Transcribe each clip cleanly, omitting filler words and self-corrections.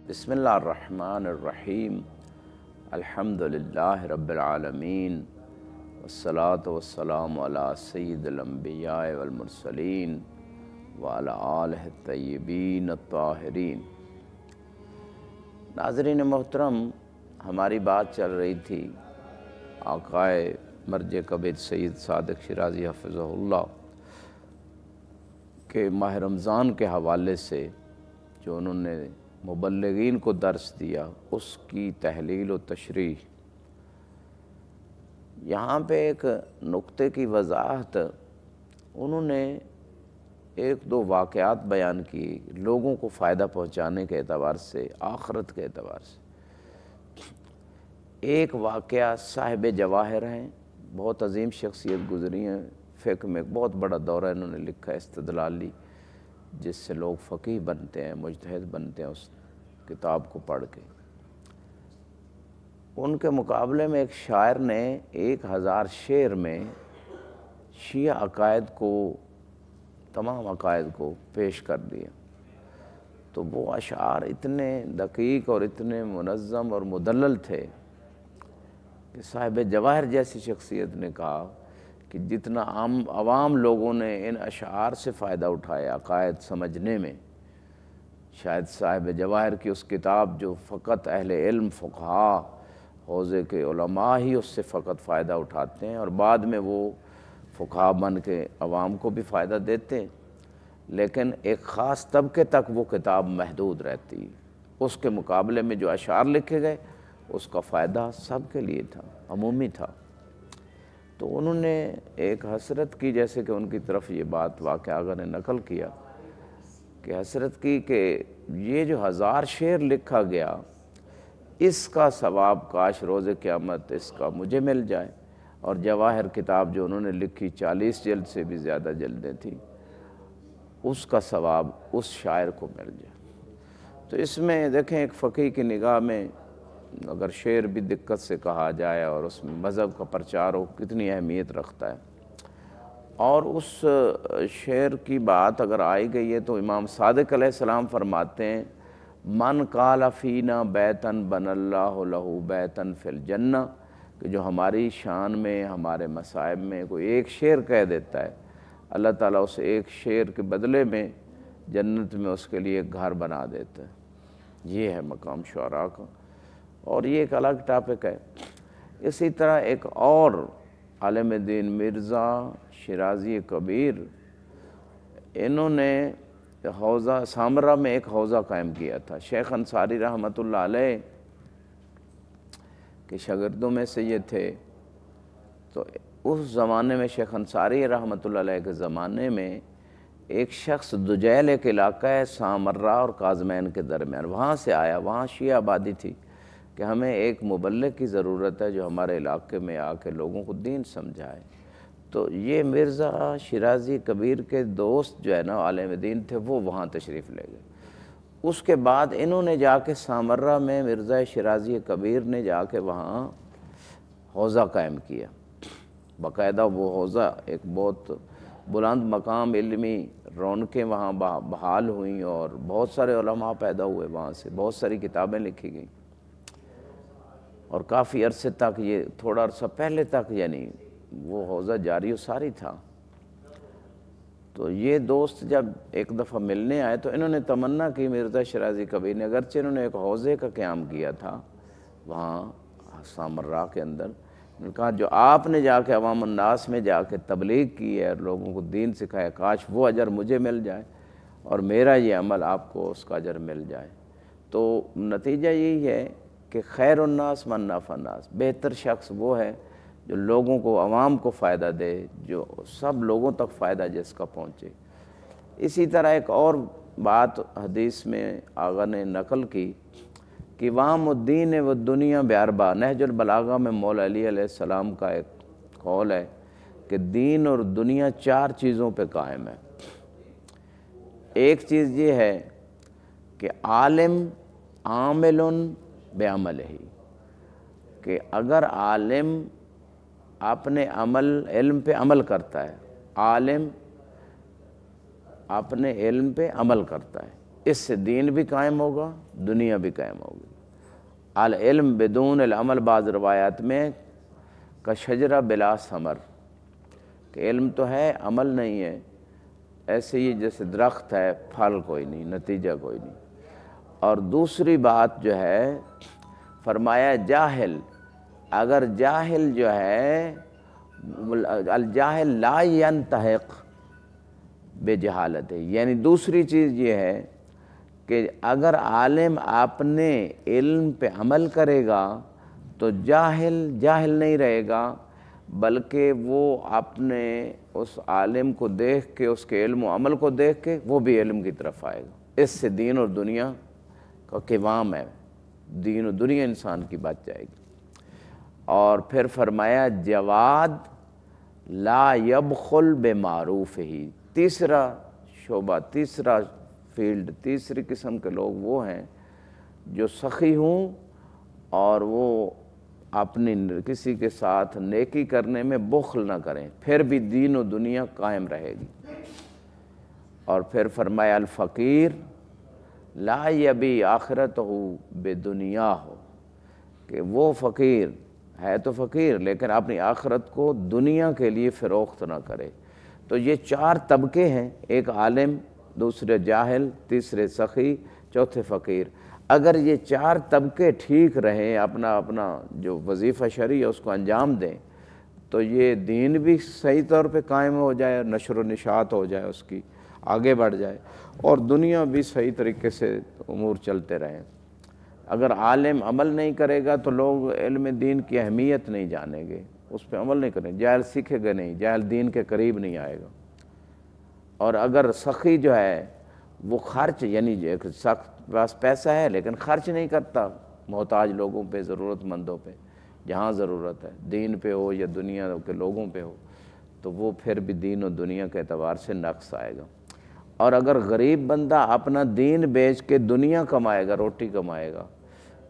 بسم اللہ الرحمن الرحیم الحمدللہ رب العالمین والصلاة والسلام علی سید الانبیاء والمرسلین وعلی آلہ الطیبین الطاہرین۔ ناظرین محترم، ہماری بات چل رہی تھی آقائے مرج کبیر سید صادق شیرازی حفظہ اللہ کہ ماہ رمضان کے حوالے سے جو انہوں نے مبلغین کو درس دیا اس کی تحلیل و تشریح۔ یہاں پہ ایک نقطے کی وضاحت انہوں نے ایک دو واقعات بیان کی لوگوں کو فائدہ پہنچانے کے اعتبار سے، آخرت کے اعتبار سے۔ ایک واقعہ صاحب جواہر ہیں، بہت عظیم شخصیت گزری ہیں، فقہ میں ایک بہت بڑا دورہ انہوں نے لکھا ہے استدلالی، جس سے لوگ فقیہ بنتے ہیں، مجتہد بنتے ہیں اس کتاب کو پڑھ کے۔ ان کے مقابلے میں ایک شاعر نے 1000 شعر میں شیعہ عقائد کو، تمام عقائد کو پیش کر دیا۔ تو وہ اشعار اتنے دقیق اور اتنے منظم اور مدلل تھے کہ صاحب جواہر جیسی شخصیت نے کہا کہ جتنا عوام لوگوں نے ان اشعار سے فائدہ اٹھایا عقائد سمجھنے میں، شاید صاحب جواہر کی اس کتاب جو فقط اہل علم فقہاء حوزے کے علماء ہی اس سے فقط فائدہ اٹھاتے ہیں اور بعد میں وہ فقہاء بن کے عوام کو بھی فائدہ دیتے ہیں، لیکن ایک خاص طبقے تک وہ کتاب محدود رہتی۔ اس کے مقابلے میں جو اشعار لکھے گئے اس کا فائدہ سب کے لیے تھا، عمومی تھا۔ تو انہوں نے ایک حسرت کی، جیسے کہ ان کی طرف یہ بات واقعہ آغا نے نقل کیا کہ حسرت کی کہ یہ جو 1000 شعر لکھا گیا اس کا ثواب کاش روز قیامت اس کا مجھے مل جائے، اور جواہر کتاب جو انہوں نے لکھی 40 جلد سے بھی زیادہ جلدیں تھیں، اس کا ثواب اس شاعر کو مل جائے۔ تو اس میں دیکھیں ایک فقیہ کی نگاہ میں اگر شعر بھی دقت سے کہا جائے اور اس میں مذہب کا پرچار ہو کتنی اہمیت رکھتا ہے، اور اس شعر کی بات اگر آئی گئی ہے تو امام صادق علیہ السلام فرماتے ہیں من قال فینا بیتن بن اللہ لہ بیتن فی الجنہ، کہ جو ہماری شان میں ہمارے مصائب میں کوئی ایک شعر کہہ دیتا ہے، اللہ تعالیٰ اس ایک شعر کے بدلے میں جنت میں اس کے لیے ایک گھر بنا دیتا ہے۔ یہ ہے مقام شعراء کا، اور یہ ایک الگ ٹاپک ہے۔ اسی طرح ایک اور عالم دین مرزا شیرازی کبیر، انہوں نے حوزہ سامرہ میں ایک حوزہ قائم کیا تھا۔ شیخ انصاری رحمۃ اللہ علیہ کے شاگردوں میں سے یہ تھے۔ تو اس زمانے میں شیخ انصاری رحمۃ اللہ علیہ کے زمانے میں ایک شخص دجیل ایک علاقہ ہے سامرہ اور کاظمین کے درمیان، وہاں سے آیا، وہاں شیعہ آبادی تھی، کہ ہمیں ایک مبلغ کی ضرورت ہے جو ہمارے علاقے میں آ کے لوگوں کو دین سمجھائے۔ تو یہ مرزا شیرازی کبیر کے دوست جو ہے نا عالم دین تھے، وہ وہاں تشریف لے گئے۔ اس کے بعد انہوں نے جا کے سامرہ میں مرزا شیرازی کبیر نے جا کے وہاں حوزہ قائم کیا، باقاعدہ وہ حوزہ ایک بہت بلند مقام علمی رونقیں وہاں بحال ہوئیں اور بہت سارے علماء پیدا ہوئے، وہاں سے بہت ساری کتابیں لکھی گئیں، اور کافی عرصے تک، یہ تھوڑا عرصہ پہلے تک یعنی وہ حوزہ جاری و ساری تھا۔ تو یہ دوست جب ایک دفعہ ملنے آئے تو انہوں نے تمنا کی مرزا شیرازی کبیر نے، اگرچہ انہوں نے ایک حوزے کا قیام کیا تھا وہاں سامرہ کے اندر، انہوں نے کہا جو آپ نے جا کے عوام الناس میں جا کے تبلیغ کی ہے اور لوگوں کو دین سکھایا، کاش وہ اجر مجھے مل جائے اور میرا یہ عمل آپ کو اس کا اجر مل جائے۔ تو نتیجہ یہی ہے کہ خیر الناس من نفع الناس، بہتر شخص وہ ہے جو لوگوں کو، عوام کو فائدہ دے، جو سب لوگوں تک فائدہ جس کا پہنچے۔ اسی طرح ایک اور بات حدیث میں آغا نے نقل کی کہ وام الدین و دنیا بیاربا، نہج البلاغہ میں مولا علی علیہ السلام کا ایک قول ہے کہ دین اور دنیا 4 چیزوں پہ قائم ہے۔ ایک چیز یہ ہے کہ عالم عامل بعملہ، کہ اگر عالم اپنے علم پہ عمل کرتا ہے، عالم اپنے علم پہ عمل کرتا ہے، اس سے دین بھی قائم ہوگا، دنیا بھی قائم ہوگی۔ العلم بدون العمل، بعض روایات میں کا شجرہ بلا ثمر، کہ علم تو ہے عمل نہیں ہے، ایسے ہی جیسے درخت ہے پھل کوئی نہیں، نتیجہ کوئی نہیں۔ اور دوسری بات جو ہے فرمایا جاہل، اگر جاہل جو ہے الجاہل لا ينتحق بجہالت، یعنی دوسری چیز یہ ہے کہ اگر عالم اپنے علم پہ عمل کرے گا تو جاہل جاہل نہیں رہے گا، بلکہ وہ اپنے اس عالم کو دیکھ کے، اس کے علم و عمل کو دیکھ کے وہ بھی علم کی طرف آئے گا۔ اس سے دین اور دنیا کا قوام ہے، دین و دنیا انسان کی بچ جائے گی۔ اور پھر فرمایا جواد لا یبخل بمعروف ہی، تیسرا شعبہ، تیسرا فیلڈ، تیسری قسم کے لوگ وہ ہیں جو سخی ہوں اور وہ اپنی کسی کے ساتھ نیکی کرنے میں بخل نہ کریں، پھر بھی دین و دنیا قائم رہے گی۔ اور پھر فرمایا الفقیر لا یبی آخرتہ بدنیا ہو، کہ وہ فقیر ہے تو فقیر لیکن اپنی آخرت کو دنیا کے لیے فروخت نہ کرے۔ تو یہ چار طبقے ہیں، ایک عالم، دوسرے جاہل، تیسرے سخی، چوتھے فقیر۔ اگر یہ چار طبقے ٹھیک رہیں، اپنا اپنا جو وظیفہ شرعی ہے اس کو انجام دیں، تو یہ دین بھی صحیح طور پہ قائم ہو جائے، نشر و نشاط ہو جائے، اس کی آگے بڑھ جائے، اور دنیا بھی صحیح طریقے سے امور چلتے رہیں۔ اگر عالم عمل نہیں کرے گا تو لوگ علم دین کی اہمیت نہیں جانیں گے، اس پہ عمل نہیں کریں، جاہل سیکھے گا نہیں، جاہل دین کے قریب نہیں آئے گا۔ اور اگر سخی جو ہے وہ خرچ، یعنی سخت پاس پیسہ ہے لیکن خرچ نہیں کرتا محتاج لوگوں پہ، ضرورت مندوں پہ، جہاں ضرورت ہے، دین پہ ہو یا دنیا کے لوگوں پہ ہو، تو وہ پھر بھی دین و دنیا کے اعتبار سے نقص آئے گا۔ اور اگر غریب بندہ اپنا دین بیچ کے دنیا کمائے گا، روٹی کمائے گا،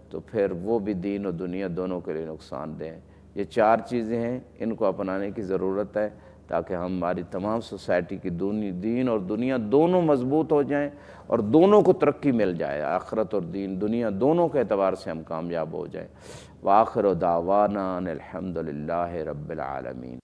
تو پھر وہ بھی دین و دنیا دونوں کے لیے نقصان دہ ہیں۔ یہ چار چیزیں ہیں، ان کو اپنانے کی ضرورت ہے تاکہ ہماری تمام سوسائٹی کی دین اور دنیا دونوں مضبوط ہو جائیں اور دونوں کو ترقی مل جائے، آخرت اور دین دنیا دونوں کے اعتبار سے ہم کامیاب ہو جائیں۔ وآخر دعوانا ان الحمد للہ رب العالمین۔